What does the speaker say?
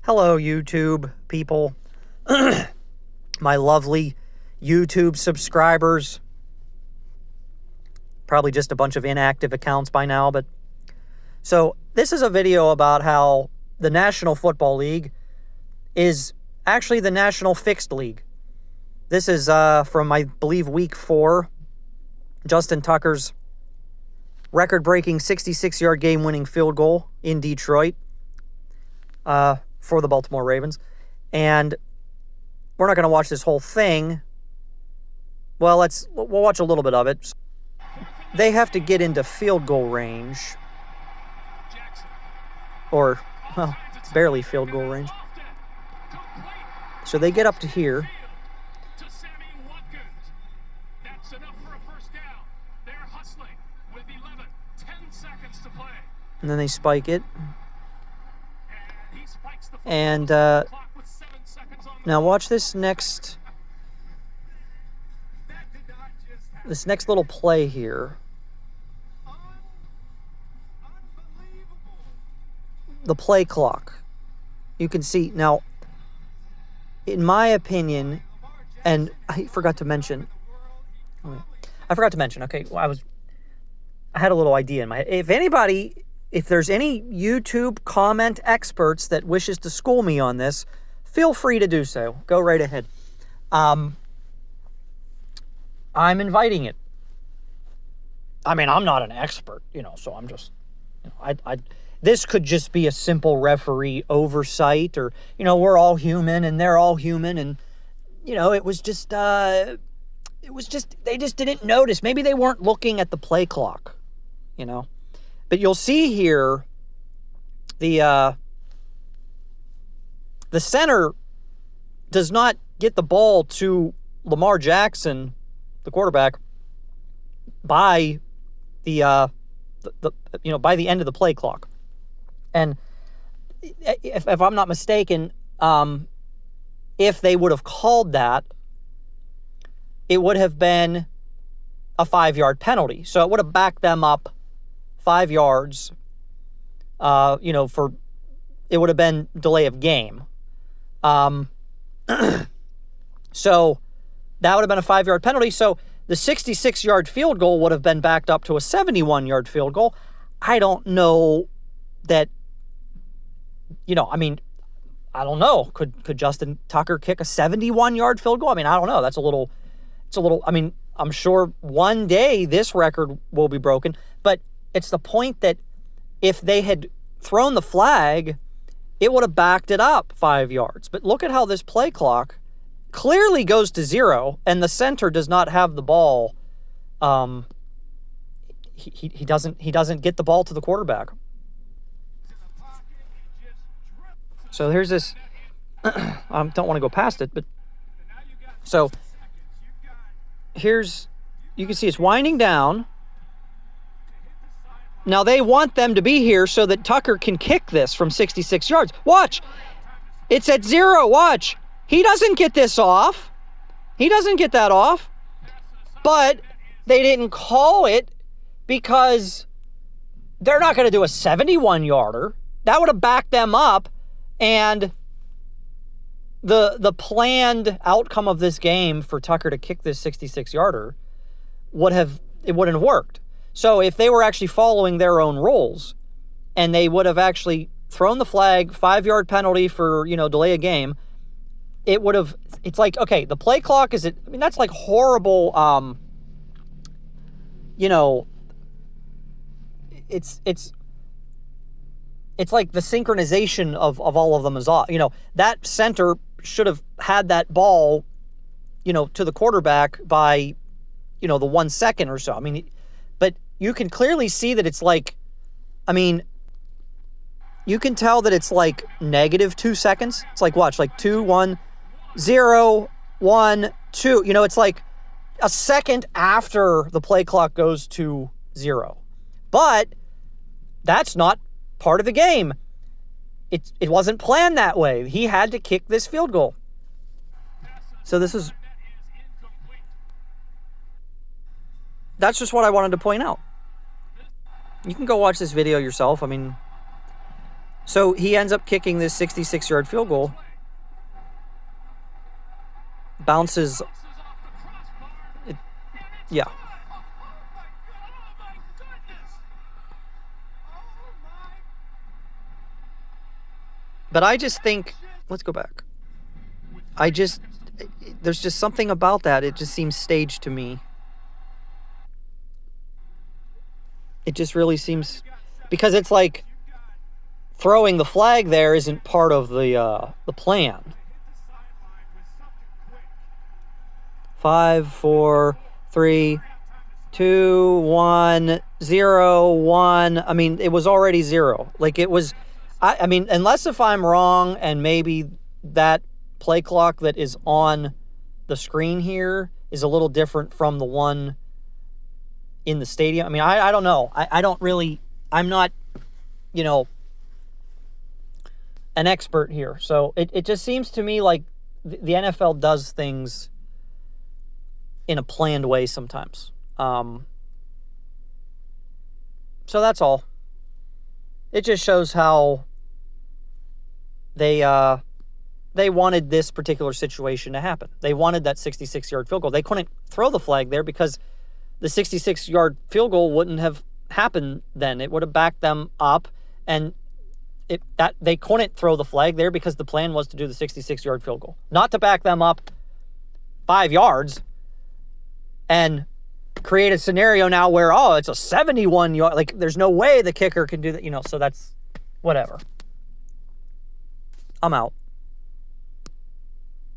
Hello, YouTube people. My lovely YouTube subscribers. Probably just a bunch of inactive accounts by now, but... So, this is a video about how the National Football League is actually the National Fixed League. This is from, I believe, Week 4. Justin Tucker's record-breaking 66-yard game-winning field goal in Detroit. For the Baltimore Ravens. And we're not going to watch this whole thing. Well, we'll watch a little bit of it. They have to get into field goal range. Or, well, it's barely field goal range. So they get up to here. And then they spike it. And now watch this next little play here. The play clock. You can see now, in my opinion, and I forgot to mention. Okay, well, I had a little idea in my head. If there's any YouTube comment experts that wishes to school me on this, feel free to do so. Go right ahead. I'm inviting it. I mean, I'm not an expert, so I'm just, this could just be a simple referee oversight, or, we're all human and they're all human, and, it was just, they just didn't notice. Maybe they weren't looking at the play clock, But you'll see here, the center does not get the ball to Lamar Jackson, the quarterback, by the by the end of the play clock. And if I'm not mistaken, if they would have called that, it would have been a 5-yard penalty. So it would have backed them up 5 yards, it would have been delay of game. So that would have been a 5-yard penalty. So the 66-yard field goal would have been backed up to a 71-yard field goal. I don't know that, I don't know. Could Justin Tucker kick a 71-yard field goal? I don't don't know. It's a little, I'm sure one day this record will be broken, but it's the point that if they had thrown the flag, it would have backed it up 5 yards. But look at how this play clock clearly goes to 0, and the center does not have the ball. He doesn't get the ball to the quarterback. So here's this. I don't want to go past it, but so here's, you can see it's winding down. Now, they want them to be here so that Tucker can kick this from 66 yards. Watch. It's at 0. Watch. He doesn't get this off. He doesn't get that off. But they didn't call it because they're not going to do a 71-yarder. That would have backed them up. And the planned outcome of this game for Tucker to kick this 66-yarder wouldn't have worked. So if they were actually following their own rules and they would have actually thrown the flag, 5-yard penalty for, delay a game, it would have, it's like, okay, the play clock that's like horrible, it's like the synchronization of all of them is off. That center should have had that ball, to the quarterback by, the 1 second or so. But you can clearly see that it's like, you can tell that it's like negative 2 seconds. It's like, watch, like 2, 1, 0, 1, 2. It's like a second after the play clock goes to 0. But that's not part of the game. It wasn't planned that way. He had to kick this field goal. So that's just what I wanted to point out. You can go watch this video yourself. So he ends up kicking this 66-yard field goal. Bounces. Yeah. But I just think, let's go back. There's just something about that. It just seems staged to me. It just really seems, because it's like throwing the flag there isn't part of the plan. 5, 4, 3, 2, 1, 0, 1. I mean, it was already 0. Like it was, I mean, unless if I'm wrong and maybe that play clock that is on the screen here is a little different from the one in the stadium. I mean, I don't know. I don't really, I'm not, an expert here. So it just seems to me like the NFL does things in a planned way sometimes. So that's all. It just shows how they wanted this particular situation to happen. They wanted that 66-yard field goal. They couldn't throw the flag there because the 66-yard field goal wouldn't have happened then. It would have backed them up, and they couldn't throw the flag there because the plan was to do the 66-yard field goal, not to back them up 5 yards and create a scenario now where, it's a 71-yard, like there's no way the kicker can do that, so that's whatever. I'm out.